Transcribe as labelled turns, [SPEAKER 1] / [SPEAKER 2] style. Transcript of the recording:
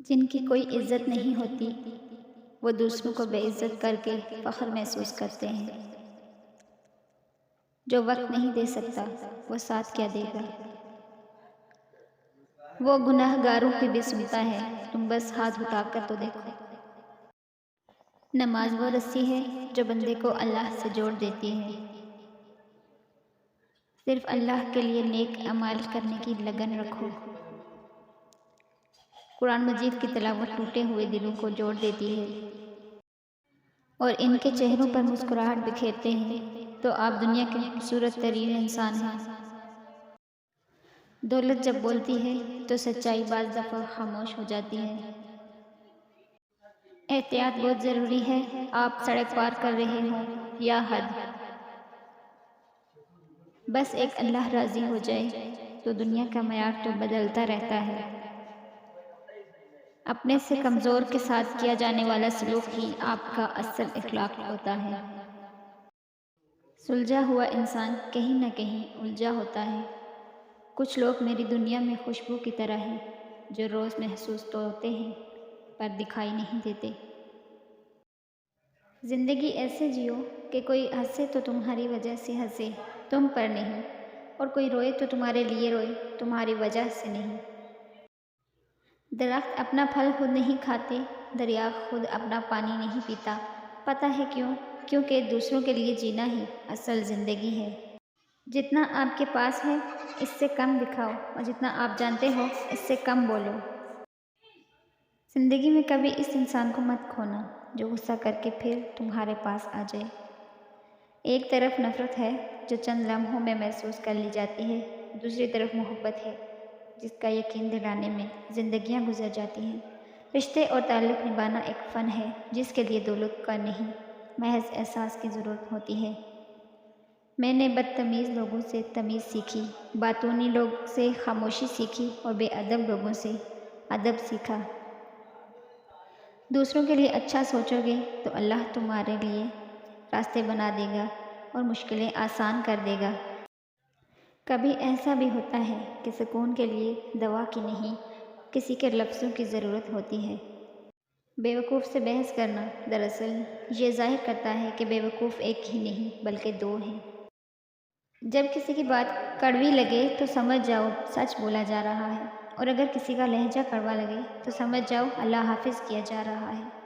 [SPEAKER 1] جن کی کوئی عزت نہیں ہوتی وہ دوسروں کو بے عزت کر کے فخر محسوس کرتے ہیں۔ جو وقت نہیں دے سکتا وہ ساتھ کیا دے گا؟ وہ گناہ گاروں کی بھی سنتا ہے، تم بس ہاتھ اٹھا کر تو دیکھو۔ نماز وہ رسی ہے جو بندے کو اللہ سے جوڑ دیتی ہے۔ صرف اللہ کے لیے نیک اعمال کرنے کی لگن رکھو۔ قرآن مجید کی تلاوت ٹوٹے ہوئے دلوں کو جوڑ دیتی ہے اور ان کے چہروں پر مسکراہٹ بکھیرتے ہیں تو آپ دنیا کے خوبصورت ترین انسان ہیں۔ دولت جب بولتی ہے تو سچائی بعض دفعہ خاموش ہو جاتی ہے۔ احتیاط بہت ضروری ہے، آپ سڑک پار کر رہے ہوں یا حد، بس ایک اللہ راضی ہو جائے تو دنیا کا معیار تو بدلتا رہتا ہے۔ اپنے سے کمزور کے ساتھ کیا جانے والا سلوک ہی آپ کا اصل اخلاق ہوتا ہے۔ سلجھا ہوا انسان کہیں نہ کہیں الجھا ہوتا ہے۔ کچھ لوگ میری دنیا میں خوشبو کی طرح ہیں جو روز محسوس تو ہوتے ہیں پر دکھائی نہیں دیتے۔ زندگی ایسے جیو کہ کوئی ہنسے تو تمہاری وجہ سے ہنسے، تم پر نہیں، اور کوئی روئے تو تمہارے لیے روئے، تمہاری وجہ سے نہیں۔ درخت اپنا پھل خود نہیں کھاتے، دریا خود اپنا پانی نہیں پیتا۔ پتہ ہے کیوں؟ کیونکہ دوسروں کے لیے جینا ہی اصل زندگی ہے۔ جتنا آپ کے پاس ہے اس سے کم دکھاؤ اور جتنا آپ جانتے ہو اس سے کم بولو۔ زندگی میں کبھی اس انسان کو مت کھونا جو غصہ کر کے پھر تمہارے پاس آ جائے۔ ایک طرف نفرت ہے جو چند لمحوں میں محسوس کر لی جاتی ہے، دوسری طرف محبت ہے جس کا یقین دلانے میں زندگیاں گزر جاتی ہیں۔ رشتے اور تعلق نبھانا ایک فن ہے جس کے لیے دولت کا نہیں، محض احساس کی ضرورت ہوتی ہے۔ میں نے بدتمیز لوگوں سے تمیز سیکھی، باتونی لوگ سے خاموشی سیکھی اور بے ادب لوگوں سے ادب سیکھا۔ دوسروں کے لیے اچھا سوچو گے تو اللہ تمہارے لیے راستے بنا دے گا اور مشکلیں آسان کر دے گا۔ کبھی ایسا بھی ہوتا ہے کہ سکون کے لیے دوا کی نہیں، کسی کے لفظوں کی ضرورت ہوتی ہے۔ بیوقوف سے بحث کرنا دراصل یہ ظاہر کرتا ہے کہ بیوقوف ایک ہی نہیں بلکہ دو ہیں۔ جب کسی کی بات کڑوی لگے تو سمجھ جاؤ سچ بولا جا رہا ہے، اور اگر کسی کا لہجہ کڑوا لگے تو سمجھ جاؤ اللہ حافظ کیا جا رہا ہے۔